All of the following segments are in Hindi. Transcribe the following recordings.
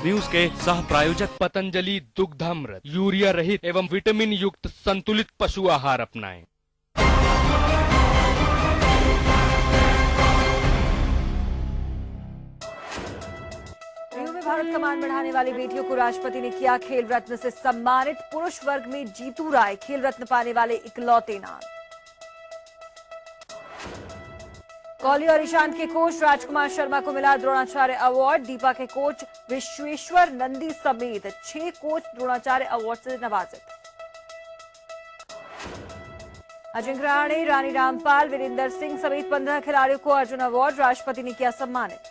न्यूज के सह प्रायोजक पतंजलि दुग्धामृत यूरिया रहित एवं विटामिन युक्त संतुलित पशु आहार अपनाएं। भारत का मान बढ़ाने वाली बेटियों को राष्ट्रपति ने किया खेल रत्न से सम्मानित। पुरुष वर्ग में जीतू राय खेल रत्न पाने वाले इकलौते नाम। कोहली और ईशांत के कोच राजकुमार शर्मा को मिला द्रोणाचार्य अवार्ड। दीपा के कोच विश्वेश्वर नंदी समेत 6 कोच द्रोणाचार्य अवार्ड से नवाजित। अजिंक्य रहाणे, रानी रामपाल, वीरेंद्र सिंह समेत 15 खिलाड़ियों को अर्जुन अवार्ड राष्ट्रपति ने किया सम्मानित।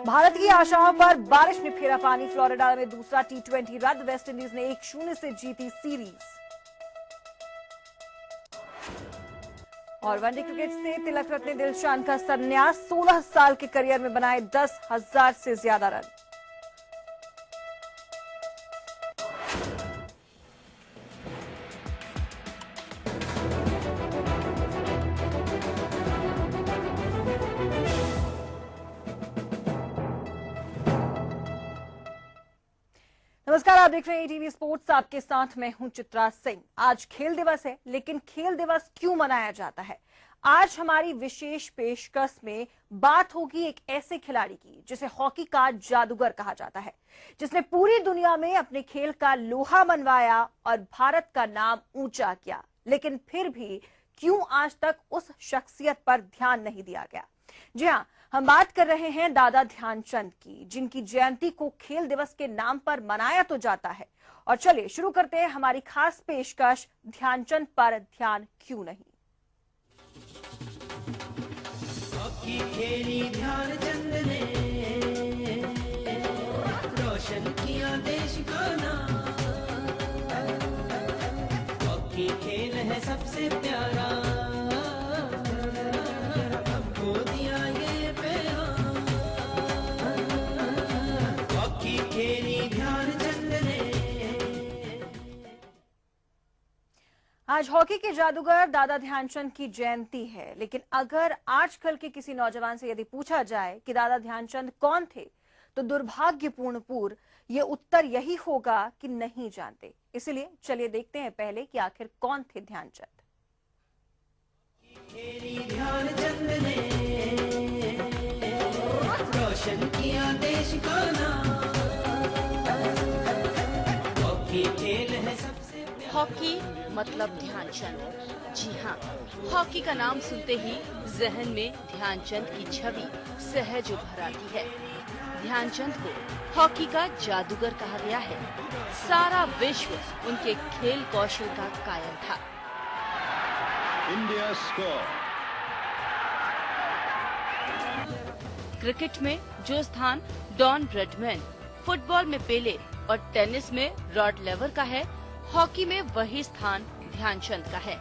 भारत की आशाओं पर बारिश ने फेरा पानी। फ्लोरिडा में दूसरा T20 रद्द। वेस्टइंडीज ने 1-0 से जीती सीरीज। और वनडे क्रिकेट से तिलक रत्ने दिलशान का संन्यास। 16 साल के करियर में बनाए 10,000 से ज्यादा रन। नमस्कार, आप देख रहे हैं टीवी स्पोर्ट्स। आपके साथ मैं हूं चित्रा सिंह। आज खेल दिवस है, लेकिन खेल दिवस क्यों मनाया जाता है? आज हमारी विशेष पेशकश में बात होगी एक ऐसे खिलाड़ी की जिसे हॉकी का जादूगर कहा जाता है, जिसने पूरी दुनिया में अपने खेल का लोहा मनवाया और भारत का नाम ऊंचा किया। लेकिन फिर भी क्यों आज तक उस शख्सियत पर ध्यान नहीं दिया गया? जी हाँ, हम बात कर रहे हैं दादा ध्यानचंद की, जिनकी जयंती को खेल दिवस के नाम पर मनाया तो जाता है। और चलिए शुरू करते हैं हमारी खास पेशकश ध्यानचंद पर ध्यान क्यों नहीं। हॉकी खेली ध्यानचंद ने, रोशन किया देश का नाम। हॉकी खेल है सबसे प्यारा, आज हॉकी के जादूगर दादा ध्यानचंद की जयंती है। लेकिन अगर आजकल के किसी नौजवान से यदि पूछा जाए कि दादा ध्यानचंद कौन थे, तो दुर्भाग्यपूर्ण ये उत्तर यही होगा कि नहीं जानते। इसलिए चलिए देखते हैं पहले कि आखिर कौन थे ध्यानचंद। ध्यानचंद ने रोशन किया देश का नाम। हॉकी खेल है सबसे हॉकी मतलब ध्यानचंद। जी हाँ, हॉकी का नाम सुनते ही जहन में ध्यानचंद की छवि सहज उभर आती है। ध्यानचंद को हॉकी का जादूगर कहा गया है। सारा विश्व उनके खेल कौशल का कायल था। India score. क्रिकेट में जो स्थान डॉन ब्रैडमैन, फुटबॉल में पेले और टेनिस में रॉड लेवर का है, हॉकी में वही स्थान ध्यानचंद का है।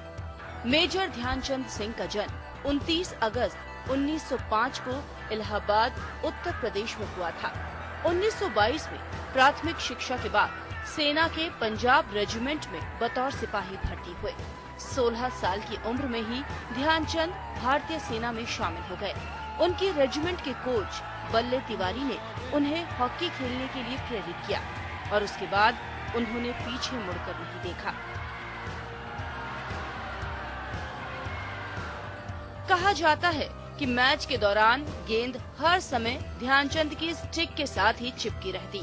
मेजर ध्यानचंद सिंह का जन्म 29 अगस्त 1905 को इलाहाबाद, उत्तर प्रदेश में हुआ था। 1922 में प्राथमिक शिक्षा के बाद सेना के पंजाब रेजिमेंट में बतौर सिपाही भर्ती हुए। 16 साल की उम्र में ही ध्यानचंद भारतीय सेना में शामिल हो गए। उनकी रेजिमेंट के कोच बल्ले तिवारी ने उन्हें हॉकी खेलने के लिए प्रेरित किया और उसके बाद उन्होंने पीछे मुड़कर नहीं देखा। कहा जाता है कि मैच के दौरान गेंद हर समय ध्यानचंद की स्टिक के साथ ही चिपकी रहती।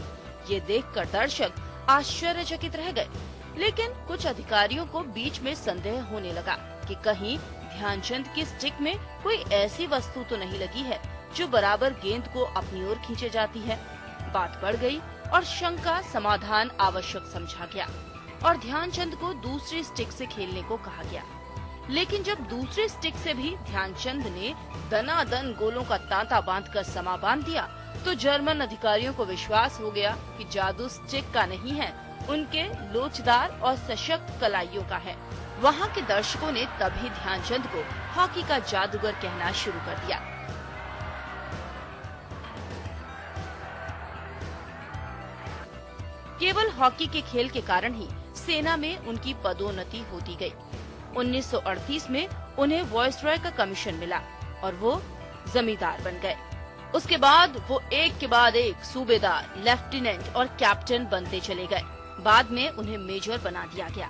ये देखकर दर्शक आश्चर्यचकित रह गए। लेकिन कुछ अधिकारियों को बीच में संदेह होने लगा कि कहीं ध्यानचंद की स्टिक में कोई ऐसी वस्तु तो नहीं लगी है जो बराबर गेंद को अपनी ओर खींचे जाती है। बात बढ़ गई और शंका समाधान आवश्यक समझा गया और ध्यानचंद को दूसरी स्टिक से खेलने को कहा गया। लेकिन जब दूसरी स्टिक से भी ध्यानचंद ने दनादन गोलों का तांता बांधकर समा बांध दिया, तो जर्मन अधिकारियों को विश्वास हो गया कि जादू स्टिक का नहीं है, उनके लोचदार और सशक्त कलाइयों का है। वहाँ के दर्शकों ने तभी ध्यानचंद को हॉकी का जादूगर कहना शुरू कर दिया। केवल हॉकी के खेल के कारण ही सेना में उनकी पदोन्नति होती गई। 1938 में उन्हें वायसरॉय का कमीशन मिला और वो जमींदार बन गए। उसके बाद वो एक के बाद एक सूबेदार, लेफ्टिनेंट और कैप्टन बनते चले गए। बाद में उन्हें मेजर बना दिया गया।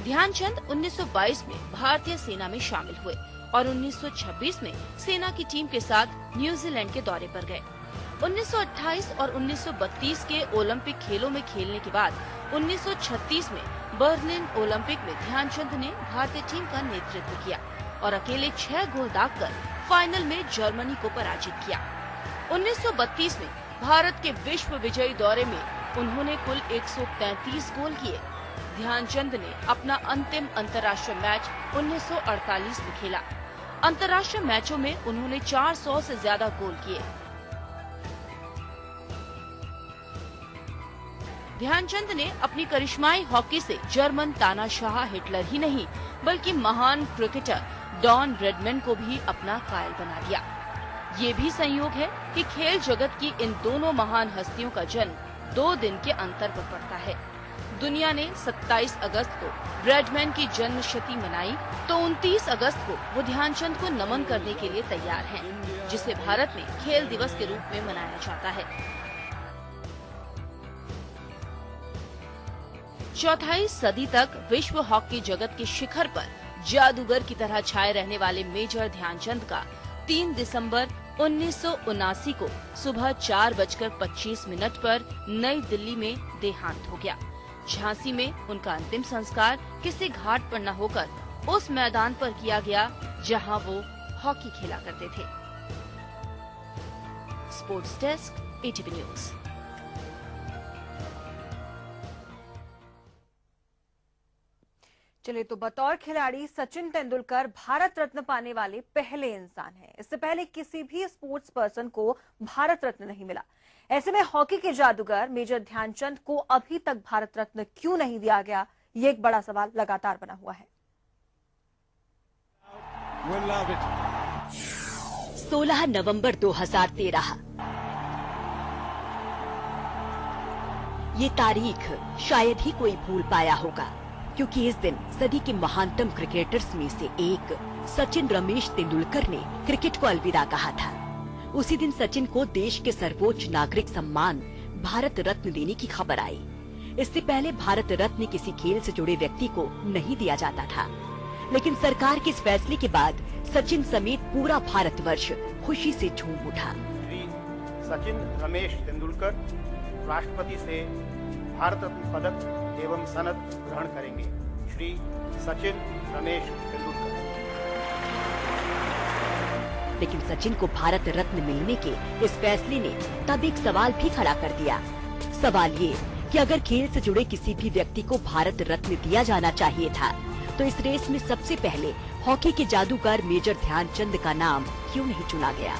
ध्यानचंद 1922 में भारतीय सेना में शामिल हुए और 1926 में सेना की टीम के साथ न्यूजीलैंड के दौरे पर गए। 1928 और 1932 के ओलंपिक खेलों में खेलने के बाद 1936 में बर्लिन ओलंपिक में ध्यानचंद ने भारतीय टीम का नेतृत्व किया और अकेले 6 गोल दागकर फाइनल में जर्मनी को पराजित किया। 1932 में भारत के विश्व विजयी दौरे में उन्होंने कुल 133 गोल किए। ध्यानचंद ने अपना अंतिम अंतर्राष्ट्रीय मैच 1948 में खेला। अंतर्राष्ट्रीय मैचों में उन्होंने 400 से ज्यादा गोल किए। ध्यानचंद ने अपनी करिश्माई हॉकी से जर्मन तानाशाह हिटलर ही नहीं बल्कि महान क्रिकेटर डॉन ब्रैडमैन को भी अपना कायल बना दिया। ये भी संयोग है कि खेल जगत की इन दोनों महान हस्तियों का जन्म 2 दिन के अंतर पर पड़ता है। दुनिया ने 27 अगस्त को ब्रैडमैन की जन्म शती मनाई तो 29 अगस्त को वो ध्यानचंद को नमन करने के लिए तैयार हैं, जिसे भारत में खेल दिवस के रूप में मनाया जाता है। चौथाई सदी तक विश्व हॉकी जगत के शिखर पर जादूगर की तरह छाए रहने वाले मेजर ध्यानचंद का 3 दिसंबर 1979 को सुबह 4:25 पर नई दिल्ली में देहांत हो गया। झांसी में उनका अंतिम संस्कार किसी घाट पर न होकर उस मैदान पर किया गया जहां वो हॉकी खेला करते थे। Sports desk, ATV news. चलिए, तो बतौर खिलाड़ी सचिन तेंदुलकर भारत रत्न पाने वाले पहले इंसान हैं। इससे पहले किसी भी स्पोर्ट्स पर्सन को भारत रत्न नहीं मिला। ऐसे में हॉकी के जादूगर मेजर ध्यानचंद को अभी तक भारत रत्न क्यों नहीं दिया गया, ये एक बड़ा सवाल लगातार बना हुआ है। 16 नवंबर 2013 ये तारीख शायद ही कोई भूल पाया होगा, क्योंकि इस दिन सदी के महानतम क्रिकेटर्स में से एक सचिन रमेश तेंदुलकर ने क्रिकेट को अलविदा कहा था। उसी दिन सचिन को देश के सर्वोच्च नागरिक सम्मान भारत रत्न देने की खबर आई। इससे पहले भारत रत्न किसी खेल से जुड़े व्यक्ति को नहीं दिया जाता था, लेकिन सरकार के इस फैसले के बाद सचिन समेत पूरा भारतवर्ष खुशी से झूम उठा। श्री सचिन रमेश तेंदुलकर राष्ट्रपति से भारत रत्न पदक एवं सनद ग्रहण करेंगे। श्री सचिन रमेश तेंदुलकर। लेकिन सचिन को भारत रत्न मिलने के इस फैसले ने तब एक सवाल भी खड़ा कर दिया। सवाल ये कि अगर खेल से जुड़े किसी भी व्यक्ति को भारत रत्न दिया जाना चाहिए था, तो इस रेस में सबसे पहले हॉकी के जादूगर मेजर ध्यानचंद का नाम क्यों नहीं चुना गया?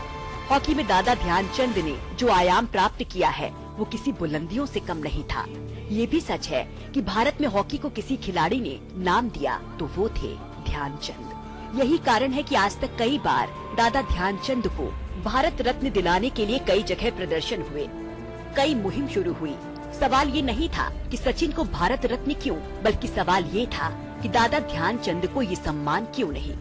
हॉकी में दादा ध्यानचंद ने जो आयाम प्राप्त किया है वो किसी बुलंदियों से कम नहीं था। ये भी सच है कि भारत में हॉकी को किसी खिलाड़ी ने नाम दिया तो वो थे ध्यानचंद। यही कारण है कि आज तक कई बार दादा ध्यानचंद को भारत रत्न दिलाने के लिए कई जगह प्रदर्शन हुए, कई मुहिम शुरू हुई। सवाल ये नहीं था कि सचिन को भारत रत्न क्यों, बल्कि सवाल ये था कि दादा ध्यानचंद को ये सम्मान क्यों नहीं।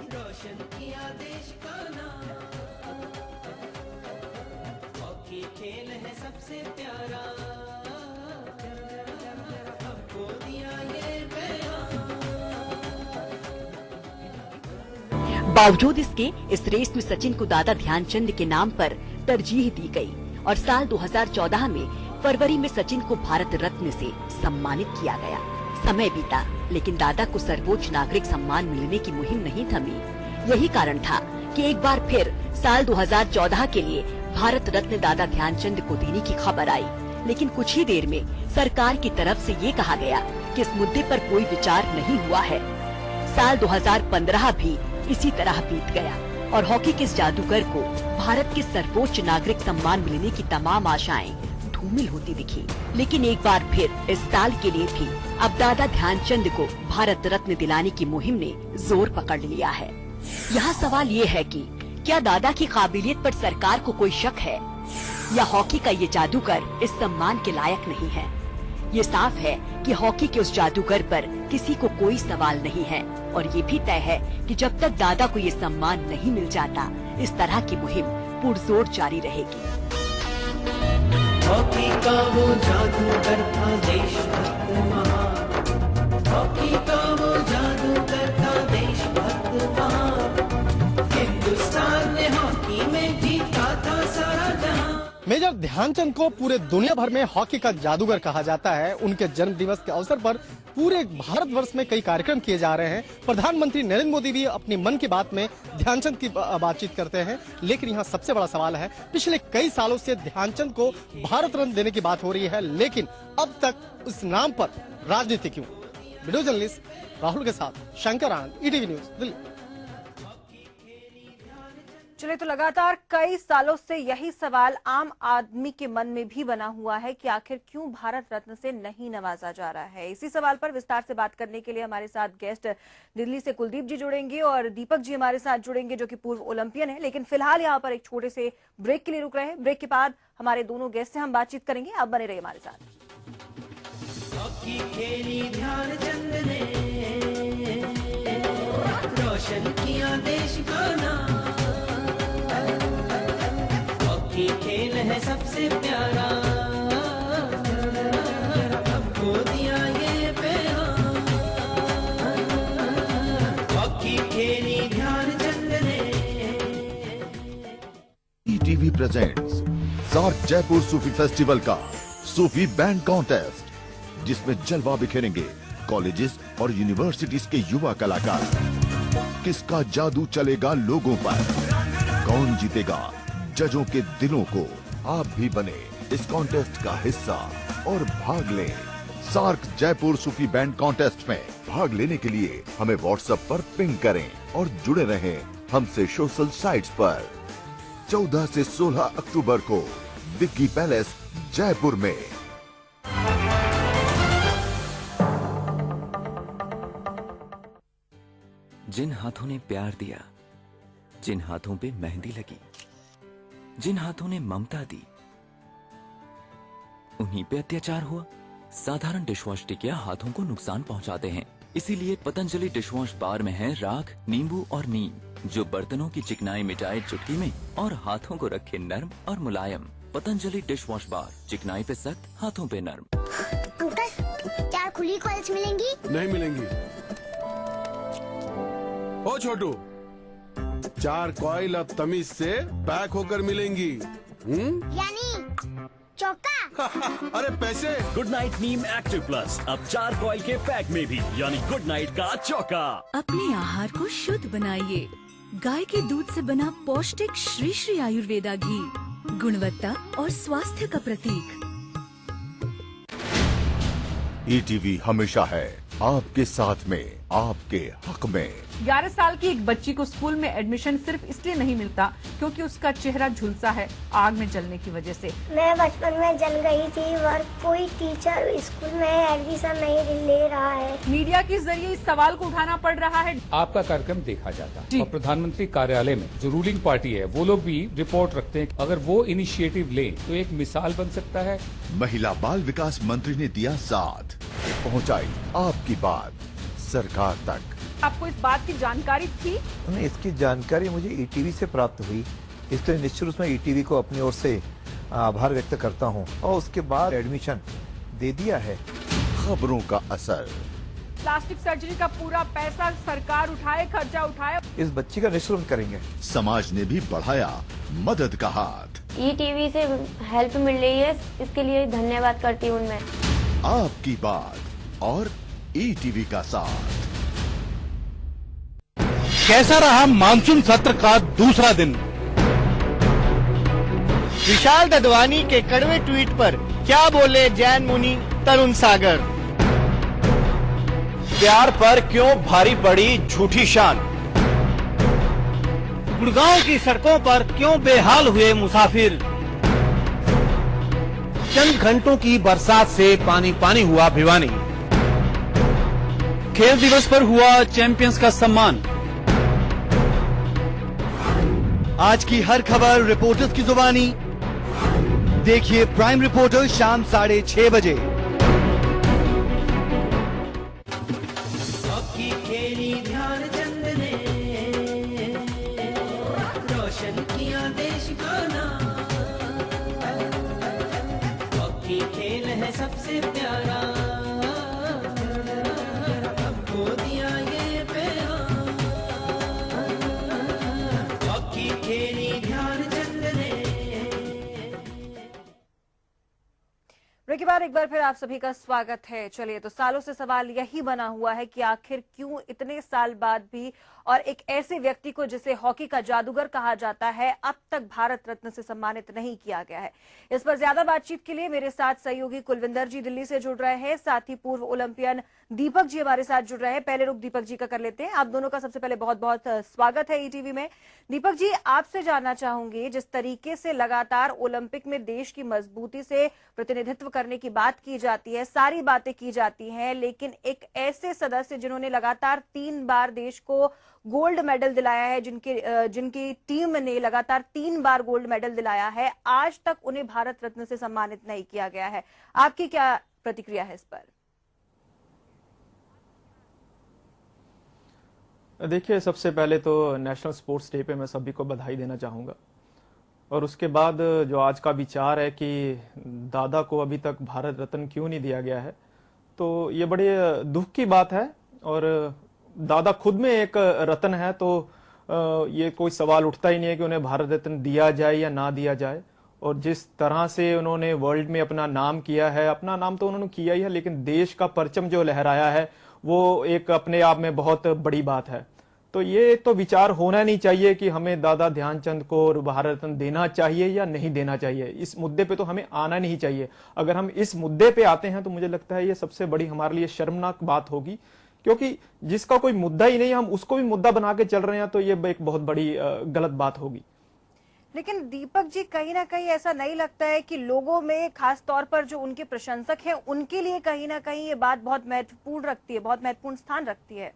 रोशन किया देश का नाम, हॉकी खेल है सबसे प्यारा, हमको दिया ये पैगाम। बावजूद इसके इस रेस में सचिन को दादा ध्यानचंद के नाम पर तरजीह दी गई और साल 2014 में फरवरी में सचिन को भारत रत्न से सम्मानित किया गया। समय बीता, लेकिन दादा को सर्वोच्च नागरिक सम्मान मिलने की मुहिम नहीं थमी। यही कारण था कि एक बार फिर साल 2014 के लिए भारत रत्न दादा ध्यानचंद को देने की खबर आई, लेकिन कुछ ही देर में सरकार की तरफ से ये कहा गया कि इस मुद्दे पर कोई विचार नहीं हुआ है। साल 2015 भी इसी तरह बीत गया और हॉकी के इस जादूगर को भारत के सर्वोच्च नागरिक सम्मान मिलने की तमाम आशाएं धूमिल होती दिखी। लेकिन एक बार फिर इस साल के लिए भी अब दादा ध्यानचंद को भारत रत्न दिलाने की मुहिम ने जोर पकड़ लिया है। यहाँ सवाल ये है कि क्या दादा की काबिलियत पर सरकार को कोई शक है या हॉकी का ये जादूगर इस सम्मान के लायक नहीं है? ये साफ है कि हॉकी के उस जादूगर पर किसी को कोई सवाल नहीं है और ये भी तय है कि जब तक दादा को ये सम्मान नहीं मिल जाता, इस तरह की मुहिम पुरजोर जारी रहेगी। हॉकी का वो जादूगर था देशभक्त महान, हॉकी का वो जादूगर था देशभक्त महान, हिंदुस्तान ने हॉकी में जीता था सारा जहां। मेजर ध्यानचंद को पूरे दुनिया भर में हॉकी का जादूगर कहा जाता है। उनके जन्म दिवस के अवसर पर पूरे भारतवर्ष में कई कार्यक्रम किए जा रहे हैं। प्रधानमंत्री नरेंद्र मोदी भी अपनी मन की बात में ध्यानचंद की बातचीत करते हैं। लेकिन यहाँ सबसे बड़ा सवाल है, पिछले कई सालों से ध्यानचंद को भारत रत्न देने की बात हो रही है, लेकिन अब तक उस नाम पर राजनीति क्यों? वीडियो जर्नलिस्ट राहुल के साथ शंकर आनंद, ईटीवी न्यूज, दिल्ली। चलिए, तो लगातार कई सालों से यही सवाल आम आदमी के मन में भी बना हुआ है कि आखिर क्यों भारत रत्न से नहीं नवाजा जा रहा है। इसी सवाल पर विस्तार से बात करने के लिए हमारे साथ गेस्ट दिल्ली से कुलदीप जी जुड़ेंगे और दीपक जी हमारे साथ जुड़ेंगे, जो कि पूर्व ओलंपियन है। लेकिन फिलहाल यहाँ पर एक छोटे से ब्रेक के लिए रुक रहे हैं। ब्रेक के बाद हमारे दोनों गेस्ट से हम बातचीत करेंगे। आप बने रहिए हमारे साथ। हॉकी खेली ध्यानचंद ने, रोशन किया देश का नाम, हॉकी खेल है सबसे प्यारा, हमको दिया ये पैगाम, हॉकी खेली ध्यानचंद ने। ईटीवी प्रेजेंट्स सार्क जयपुर सूफी फेस्टिवल का सूफी बैंड कॉन्टेस्ट, जिसमें जलवा बिखेरेंगे कॉलेजेस और यूनिवर्सिटीज के युवा कलाकार। किसका जादू चलेगा लोगों पर? कौन जीतेगा जजों के दिलों को? आप भी बने इस कॉन्टेस्ट का हिस्सा और भाग लें। सार्क जयपुर सूफी बैंड कॉन्टेस्ट में भाग लेने के लिए हमें व्हाट्सएप पर पिंग करें और जुड़े रहें हमसे सोशल साइट्स पर। 14 से 16 अक्टूबर को दिग्गी पैलेस जयपुर में। जिन हाथों ने प्यार दिया, जिन हाथों पे मेहंदी लगी, जिन हाथों ने ममता दी, उन्हीं पे अत्याचार हुआ। साधारण डिशवॉश टिकिया हाथों को नुकसान पहुंचाते हैं, इसीलिए पतंजलि डिशवॉश बार में है राख, नींबू और नीम, जो बर्तनों की चिकनाई मिटाए चुटकी में और हाथों को रखे नर्म और मुलायम। पतंजलि डिशवॉश बार, चिकनाई पे सख्त, हाथों पे नर्म। अंकल, 4 खुली कॉइल्स मिलेंगी? नहीं मिलेंगी। ओ छोटू, 4 कॉइल अब तमीज से पैक होकर मिलेंगी। यानी चौका। अरे पैसे। गुड नाइट नीम एक्टिव प्लस अब 4 कॉइल के पैक में भी, यानी गुड नाइट का चौका। अपने आहार को शुद्ध बनाइए। गाय के दूध से बना पौष्टिक श्री श्री आयुर्वेदा घी, गुणवत्ता और स्वास्थ्य का प्रतीक। ईटीवी हमेशा है आपके साथ में, आपके हक में। 11 साल की एक बच्ची को स्कूल में एडमिशन सिर्फ इसलिए नहीं मिलता क्योंकि उसका चेहरा झुलसा है आग में जलने की वजह से। मैं बचपन में जल गई थी और कोई टीचर स्कूल में एडमिशन नहीं ले रहा है। मीडिया के जरिए इस सवाल को उठाना पड़ रहा है। आपका कार्यक्रम देखा जाता है और प्रधानमंत्री कार्यालय में जो रूलिंग पार्टी है वो लोग भी रिपोर्ट रखते हैं। अगर वो इनिशिएटिव ले तो एक मिसाल बन सकता है। महिला बाल विकास मंत्री ने दिया साथ, पहुंचाई आपकी बात सरकार तक। आपको इस बात की जानकारी थी? नहीं, इसकी जानकारी मुझे ईटीवी से प्राप्त हुई, इसलिए निश्चित रूप में ईटीवी को अपनी ओर से आभार व्यक्त करता हूं और उसके बाद एडमिशन दे दिया है। खबरों का असर। प्लास्टिक सर्जरी का पूरा पैसा सरकार उठाए, खर्चा उठाए। इस बच्ची का निश्चित करेंगे। समाज ने भी बढ़ाया मदद का हाथ। ईटीवी से हेल्प मिल रही है, इसके लिए धन्यवाद करती हूँ मैं। आपकी बात और ईटीवी का साथ। कैसा रहा मानसून सत्र का दूसरा दिन? विशाल ददवानी के कड़वे ट्वीट पर क्या बोले जैन मुनि तरुण सागर? प्यार पर क्यों भारी पड़ी झूठी शान? गुड़गांव की सड़कों पर क्यों बेहाल हुए मुसाफिर? चंद घंटों की बरसात से पानी पानी हुआ भिवानी। खेल दिवस पर हुआ चैंपियंस का सम्मान। आज की हर खबर रिपोर्टर्स की जुबानी। देखिए प्राइम रिपोर्टर शाम 6:30 बजे। हॉकी खेली ध्यानचंद ने, रोशन किया देश का नाम। हॉकी खेल है सबसे प्यारा, हमको दिया ये पैगाम। हॉकी खेली ध्यानचंद ने। ब्रेक के बाद एक बार फिर आप सभी का स्वागत है। चलिए, तो सालों से सवाल यही बना हुआ है कि आखिर क्यों इतने साल बाद भी और एक ऐसे व्यक्ति को जिसे हॉकी का जादूगर कहा जाता है अब तक भारत रत्न से सम्मानित नहीं किया गया है। इस पर ज्यादा बातचीत के लिए मेरे साथ सहयोगी कुलविंदर जी दिल्ली से जुड़ रहे हैं, साथ ही पूर्व ओलंपियन दीपक जी हमारे साथ जुड़ रहे हैं। पहले रुख दीपक जी का कर लेते हैं। आप दोनों का सबसे पहले बहुत बहुत स्वागत है ईटीवी में। दीपक जी, आपसे जानना चाहूंगी, जिस तरीके से लगातार ओलंपिक में देश की मजबूती से प्रतिनिधित्व करने की बात की जाती है, सारी बातें की जाती हैं, लेकिन एक ऐसे सदस्य जिन्होंने लगातार 3 बार देश को गोल्ड मेडल दिलाया है, जिनकी टीम ने लगातार 3 बार गोल्ड मेडल दिलाया है, आज तक उन्हें भारत रत्न से सम्मानित नहीं किया गया है। आपकी क्या प्रतिक्रिया है इस पर? देखिए, सबसे पहले तो नेशनल स्पोर्ट्स डे पे मैं सभी को बधाई देना चाहूँगा, और उसके बाद जो आज का विचार है कि दादा को अभी तक भारत रत्न क्यों नहीं दिया गया है, तो ये बड़े दुख की बात है। और दादा खुद में एक रत्न है, तो ये कोई सवाल उठता ही नहीं है कि उन्हें भारत रत्न दिया जाए या ना दिया जाए। और जिस तरह से उन्होंने वर्ल्ड में अपना नाम किया है, अपना नाम तो उन्होंने किया ही है, लेकिन देश का परचम जो लहराया है वो एक अपने आप में बहुत बड़ी बात है। तो ये तो विचार होना नहीं चाहिए कि हमें दादा ध्यानचंद को भारत रत्न देना चाहिए या नहीं देना चाहिए। इस मुद्दे पे तो हमें आना नहीं चाहिए। अगर हम इस मुद्दे पे आते हैं तो मुझे लगता है ये सबसे बड़ी हमारे लिए शर्मनाक बात होगी, क्योंकि जिसका कोई मुद्दा ही नहीं, हम उसको भी मुद्दा बना के चल रहे हैं, तो ये एक बहुत बड़ी गलत बात होगी। लेकिन दीपक जी, कहीं ना कहीं ऐसा नहीं लगता है कि लोगों में, खास तौर पर जो उनके प्रशंसक हैं, उनके लिए कहीं ना कहीं ये बात बहुत महत्वपूर्ण रखती है, बहुत महत्वपूर्ण स्थान रखती है?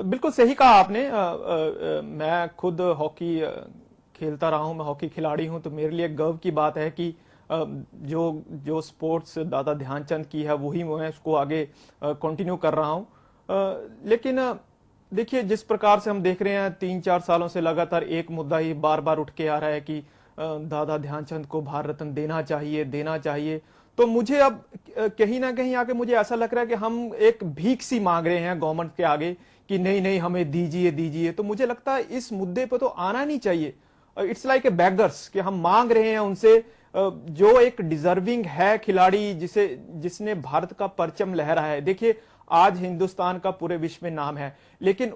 बिल्कुल सही कहा आपने। मैं खुद हॉकी खेलता रहा हूं, मैं हॉकी खिलाड़ी हूं, तो मेरे लिए गर्व की बात है कि जो स्पोर्ट्स दादा ध्यानचंद की है वही मैं उसको आगे कंटिन्यू कर रहा हूं। लेकिन देखिए, जिस प्रकार से हम देख रहे हैं 3-4 सालों से लगातार एक मुद्दा ही बार बार उठ के आ रहा है कि दादा ध्यानचंद को भारत रत्न देना चाहिए, तो मुझे अब कहीं ना कहीं आके मुझे ऐसा लग रहा है कि हम एक भीख सी मांग रहे हैं गवर्नमेंट के आगे कि नहीं हमें दीजिए। तो मुझे लगता है इस मुद्दे पे तो आना नहीं चाहिए। इट्स लाइक ए बेगर्स कि हम मांग रहे हैं उनसे, जो एक डिजर्विंग है खिलाड़ी, जिसने भारत का परचम लहराया है। देखिए, आज हिंदुस्तान का पूरे विश्व में नाम है, लेकिन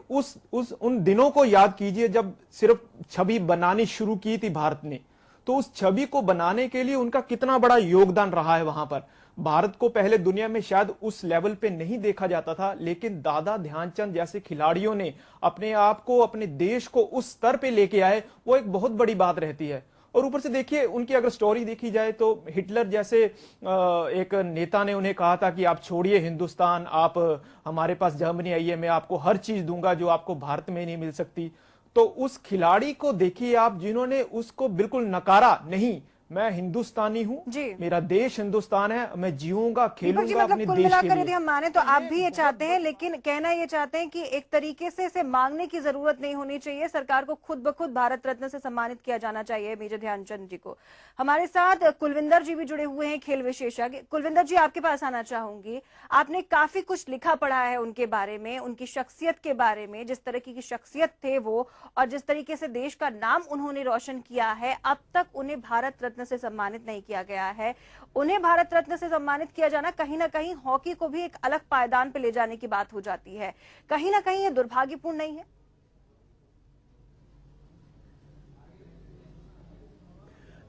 उन दिनों को याद कीजिए जब सिर्फ छवि बनानी शुरू की थी भारत ने, तो उस छवि को बनाने के लिए उनका कितना बड़ा योगदान रहा है। वहां पर भारत को पहले दुनिया में शायद उस लेवल पे नहीं देखा जाता था, लेकिन दादा ध्यानचंद जैसे खिलाड़ियों ने अपने आप को, अपने देश को उस स्तर पे लेके आए, वो एक बहुत बड़ी बात रहती है। और ऊपर से देखिए, उनकी अगर स्टोरी देखी जाए तो हिटलर जैसे एक नेता ने उन्हें कहा था कि आप छोड़िए हिंदुस्तान, आप हमारे पास जर्मनी आइए, मैं आपको हर चीज दूंगा जो आपको भारत में नहीं मिल सकती। तो उस खिलाड़ी को देखिए आप, जिन्होंने उसको बिल्कुल नकारा नहीं, मैं हिंदुस्तानी हूँ, मेरा देश हिंदुस्तान है, मैं जीऊंगा, खेलूंगा अपने कुल देश के मिलाकर लिए। यदि हम माने तो आप भी ये चाहते हैं, लेकिन कहना ये चाहते हैं कि एक तरीके से इसे मांगने की जरूरत नहीं होनी चाहिए, सरकार को खुद ब खुद भारत रत्न से सम्मानित किया जाना चाहिए मेजर ध्यानचंद जी को। हमारे साथ कुलविंदर जी भी जुड़े हुए हैं, खेल विशेषज्ञ। कुलविंदर जी, आपके पास आना चाहूंगी। आपने काफी कुछ लिखा पढ़ा है उनके बारे में, उनकी शख्सियत के बारे में, जिस तरीके की शख्सियत थे वो, और जिस तरीके से देश का नाम उन्होंने रोशन किया है। अब तक उन्हें भारत रत्न से सम्मानित नहीं किया गया है। उन्हें भारत रत्न से सम्मानित किया जाना कहीं ना कहीं हॉकी को भी एक अलग पायदान पे ले जाने की बात हो जाती है। कहीं ना कहीं ये दुर्भाग्यपूर्ण नहीं है?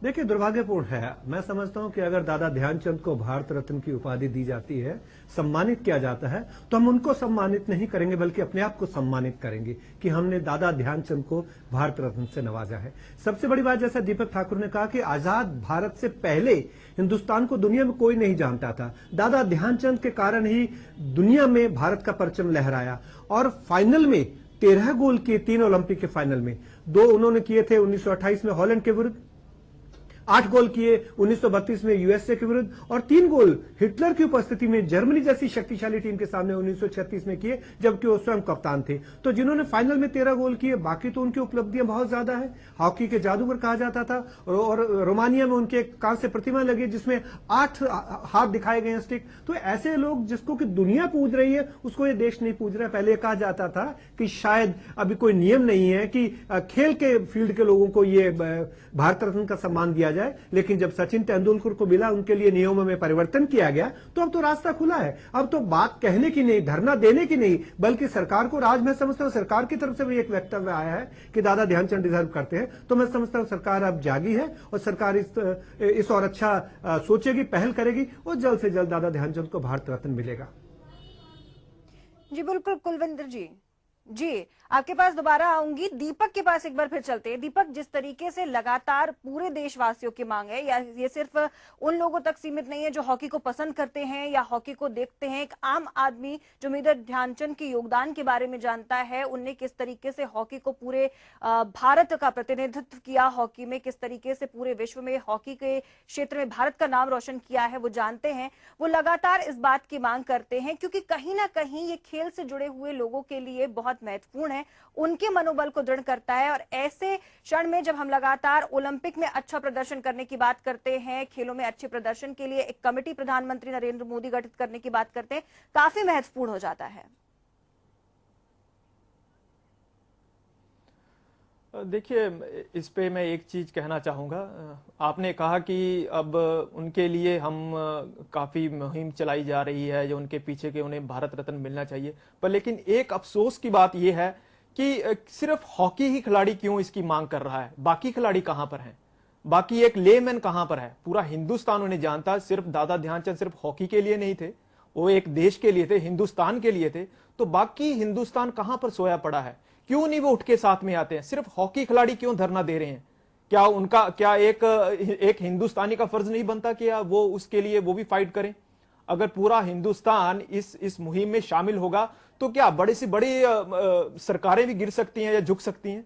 देखिए, दुर्भाग्यपूर्ण है। मैं समझता हूं कि अगर दादा ध्यानचंद को भारत रत्न की उपाधि दी जाती है, सम्मानित किया जाता है, तो हम उनको सम्मानित नहीं करेंगे बल्कि अपने आप को सम्मानित करेंगे कि हमने दादा ध्यानचंद को भारत रत्न से नवाजा है। सबसे बड़ी बात, जैसा दीपक ठाकुर ने कहा कि आजाद भारत से पहले हिंदुस्तान को दुनिया में कोई नहीं जानता था। दादा ध्यानचंद के कारण ही दुनिया में भारत का परचम लहराया, और फाइनल में 13 गोल किए 3 ओलंपिक के फाइनल में। 2 उन्होंने किए थे 1928 में हॉलैंड के विरुद्ध, 8 गोल किए 1932 में यूएसए के विरुद्ध और 3 गोल हिटलर की उपस्थिति में जर्मनी जैसी शक्तिशाली टीम के सामने 1936 में किए, जबकि वो स्वयं कप्तान थे। तो जिन्होंने फाइनल में 13 गोल किए, बाकी तो उनकी उपलब्धियां बहुत ज्यादा है। हॉकी के जादूगर कहा जाता था और रोमानिया में उनके कांस्य प्रतिमा लगी जिसमें 8 हाथ दिखाए गए हैं, स्टिक। तो ऐसे लोग जिसको कि दुनिया पूज रही है उसको ये देश नहीं पूज रहा है। पहले कहा जाता था कि शायद अभी कोई नियम नहीं है कि खेल के फील्ड के लोगों को ये भारत रत्न का सम्मान दिया जाए, लेकिन जब सचिन तेंदुलकर को मिला उनके लिए नियमों में परिवर्तन किया गया तो अब तो रास्ता खुला है। अब तो बात कहने की नहीं, धरना देने की नहीं, बल्कि सरकार को आज मैं समझता हूं सरकार की तरफ से भी एक वक्तव्य आया है कि दादा ध्यानचंद डिजर्व करते हैं। तो मैं समझता हूं सरकार अब जागी है और सरकार इस और अच्छा सोचेगी, पहल करेगी और जल्द से जल्द दादा ध्यानचंद को भारत रत्न मिलेगा। जी बिल्कुल कुलविंदर जी आपके पास दोबारा आऊंगी। दीपक के पास एक बार फिर चलते हैं। दीपक, जिस तरीके से लगातार पूरे देशवासियों की मांग है, या ये सिर्फ उन लोगों तक सीमित नहीं है जो हॉकी को पसंद करते हैं या हॉकी को देखते हैं, एक आम आदमी जो मेजर ध्यानचंद के योगदान के बारे में जानता है, उनने किस तरीके से हॉकी को पूरे भारत का प्रतिनिधित्व किया, हॉकी में किस तरीके से पूरे विश्व में हॉकी के क्षेत्र में भारत का नाम रोशन किया है, वो जानते हैं। वो लगातार इस बात की मांग करते हैं क्योंकि कहीं ना कहीं ये खेल से जुड़े हुए लोगों के लिए बहुत महत्वपूर्ण है, उनके मनोबल को दृढ़ करता है। और ऐसे क्षण में जब हम लगातार ओलंपिक में अच्छा प्रदर्शन करने की बात करते हैं, खेलों में अच्छे प्रदर्शन के लिए एक कमेटी प्रधानमंत्री नरेंद्र मोदी गठित करने की बात करते हैं, काफी महत्वपूर्ण हो जाता है। देखिए, इस पे मैं एक चीज कहना चाहूंगा। आपने कहा कि अब उनके लिए हम काफी मुहिम चलाई जा रही है जो उनके पीछे के उन्हें भारत रत्न मिलना चाहिए, पर लेकिन एक अफसोस की बात यह है कि सिर्फ हॉकी ही खिलाड़ी क्यों इसकी मांग कर रहा है, बाकी खिलाड़ी कहां पर हैं, बाकी एक लेमैन कहां पर है। पूरा हिंदुस्तान उन्हें जानता, सिर्फ दादा ध्यानचंद सिर्फ हॉकी के लिए नहीं थे, वो एक देश के लिए थे, हिंदुस्तान के लिए थे। तो बाकी हिंदुस्तान कहां पर सोया पड़ा है, क्यों नहीं वो उठ के साथ में आते हैं? सिर्फ हॉकी खिलाड़ी क्यों धरना दे रहे हैं? क्या उनका क्या एक हिंदुस्तानी का फर्ज नहीं बनता कि वो उसके लिए वो भी फाइट करें? अगर पूरा हिंदुस्तान इस मुहिम में शामिल होगा तो क्या बड़ी से बड़ी सरकारें भी गिर सकती हैं या झुक सकती हैं?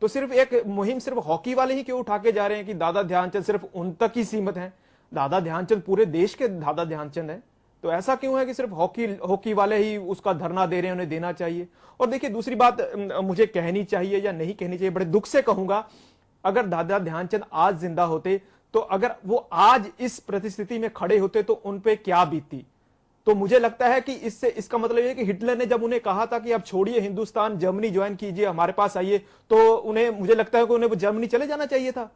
तो सिर्फ एक मुहिम सिर्फ हॉकी वाले ही क्यों उठा के जा रहे हैं कि दादा ध्यानचंद सिर्फ उन तक ही सीमित हैं? दादा ध्यानचंद पूरे देश के दादा ध्यानचंद हैं, तो ऐसा क्यों है कि सिर्फ हॉकी वाले ही उसका धरना दे रहे हैं, उन्हें देना चाहिए। और देखिए, दूसरी बात मुझे कहनी चाहिए या नहीं कहनी चाहिए, बड़े दुख से कहूंगा, अगर दादा ध्यानचंद आज जिंदा होते तो अगर वो आज इस परिस्थिति में खड़े होते तो उन पे क्या बीतती। तो मुझे लगता है कि इससे इसका मतलब ये कि हिटलर ने जब उन्हें कहा था कि अब छोड़िए हिंदुस्तान, जर्मनी ज्वाइन कीजिए, हमारे पास आइए, तो उन्हें, मुझे लगता है कि उन्हें वो जर्मनी चले जाना चाहिए था।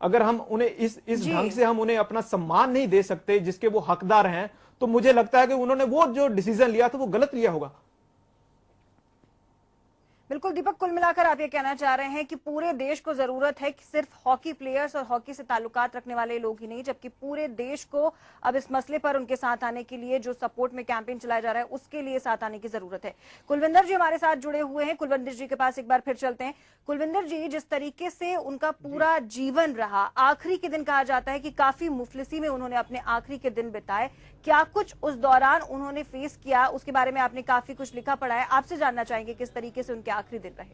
अगर हम उन्हें इस ढंग से हम उन्हें अपना सम्मान नहीं दे सकते जिसके वो हकदार हैं, तो मुझे लगता है कि उन्होंने वो जो डिसीजन लिया था वो गलत लिया होगा। बिल्कुल दीपक, कुल मिलाकर आप ये कहना चाह रहे हैं कि पूरे देश को जरूरत है कि सिर्फ हॉकी प्लेयर्स और हॉकी से ताल्लुकात रखने वाले लोग ही नहीं, जबकि पूरे देश को अब इस मसले पर उनके साथ आने के लिए जो सपोर्ट में कैंपेन चलाया जा रहा है उसके लिए साथ आने की जरूरत है। कुलविंदर जी हमारे साथ जुड़े हुए हैं। कुलविंदर जी के पास एक बार फिर चलते हैं। कुलविंदर जी, जिस तरीके से उनका पूरा जीवन रहा, आखिरी के दिन कहा जाता है कि काफी मुफलिसी में उन्होंने अपने आखिरी के दिन बिताए, क्या कुछ उस दौरान उन्होंने फेस किया, उसके बारे में आपने काफी कुछ लिखा पढ़ा है, आपसे जानना चाहेंगे किस तरीके से उनके आखिरी दिन रहे।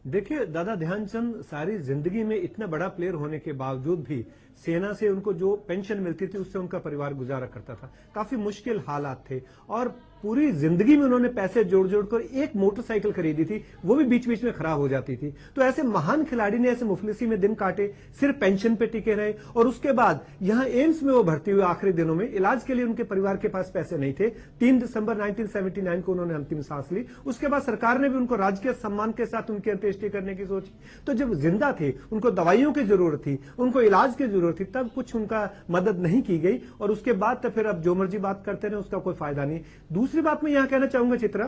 देखिए, दादा ध्यानचंद सारी जिंदगी में इतना बड़ा प्लेयर होने के बावजूद भी सेना से उनको जो पेंशन मिलती थी उससे उनका परिवार गुजारा करता था। काफी मुश्किल हालात थे और पूरी जिंदगी में उन्होंने पैसे जोड़ जोड़ कर एक मोटरसाइकिल खरीदी थी, वो भी बीच बीच में खराब हो जाती थी। तो ऐसे महान खिलाड़ी ने ऐसे मुफलिसी में दिन काटे, सिर्फ पेंशन पे टिके रहे और उसके बाद यहाँ एम्स में वो भर्ती हुए। आखिरी दिनों में इलाज के लिए उनके परिवार के पास पैसे नहीं थे। 3 दिसंबर 1979 को उन्होंने अंतिम सांस ली। उसके बाद सरकार ने भी उनको राजकीय सम्मान के साथ उनकी अंत्येष्टि करने की सोची। तो जब जिंदा थे, उनको दवाइयों की जरूरत थी, उनको इलाज की जरूरत थी, तब कुछ उनका मदद नहीं की गई और उसके बाद तो फिर अब जो मर्जी बात करते रहे, उसका कोई फायदा नहीं। दूसरी बात मैं यहां कहना चाहूंगा चित्रा,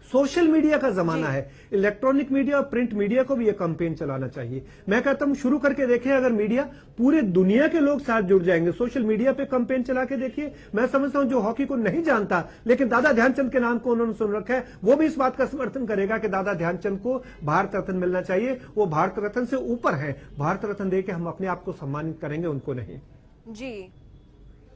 सोशल मीडिया का जमाना है, इलेक्ट्रॉनिक मीडिया और प्रिंट मीडिया को भी यह कैंपेन चलाना चाहिए। मैं कहता हूं शुरू करके देखिए, अगर मीडिया, पूरे दुनिया के लोग साथ जुड़ जाएंगे, सोशल मीडिया पे कैंपेन चला के देखिए। मैं समझता हूं जो हॉकी को नहीं जानता लेकिन दादा ध्यानचंद के नाम को उन्होंने सुन रखा है, वो भी इस बात का समर्थन करेगा कि दादा ध्यानचंद को भारत रत्न मिलना चाहिए। वो भारत रत्न से ऊपर है, भारत रत्न देके हम अपने आप को सम्मानित करेंगे, उनको नहीं। जी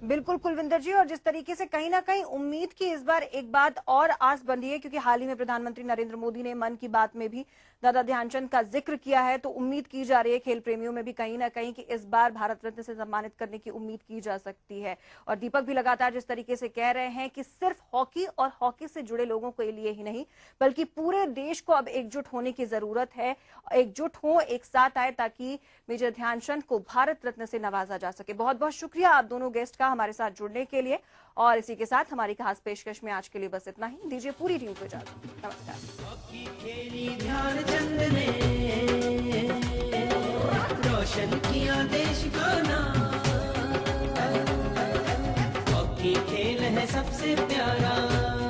बिल्कुल कुलविंदर जी, और जिस तरीके से कहीं ना कहीं उम्मीद की इस बार एक बात और आस बंधी है, क्योंकि हाल ही में प्रधानमंत्री नरेंद्र मोदी ने मन की बात में भी दादा ध्यानचंद का जिक्र किया है, तो उम्मीद की जा रही है खेल प्रेमियों में भी कहीं ना कहीं कि इस बार भारत रत्न से सम्मानित करने की उम्मीद की जा सकती है। और दीपक भी लगातार जिस तरीके से कह रहे हैं कि सिर्फ हॉकी और हॉकी से जुड़े लोगों के लिए ही नहीं, बल्कि पूरे देश को अब एकजुट होने की जरूरत है, एकजुट हो, एक साथ आए, ताकि मेजर ध्यानचंद को भारत रत्न से नवाजा जा सके। बहुत बहुत शुक्रिया आप दोनों गेस्ट का हमारे साथ जुड़ने के लिए। और इसी के साथ हमारी खास पेशकश में आज के लिए बस इतना ही। दीजिए पूरी टीम को इजाजत। नमस्कार। खेली ध्यानचंद ने, रोशन किया देश का नाम। हॉकी खेल है सबसे प्यारा।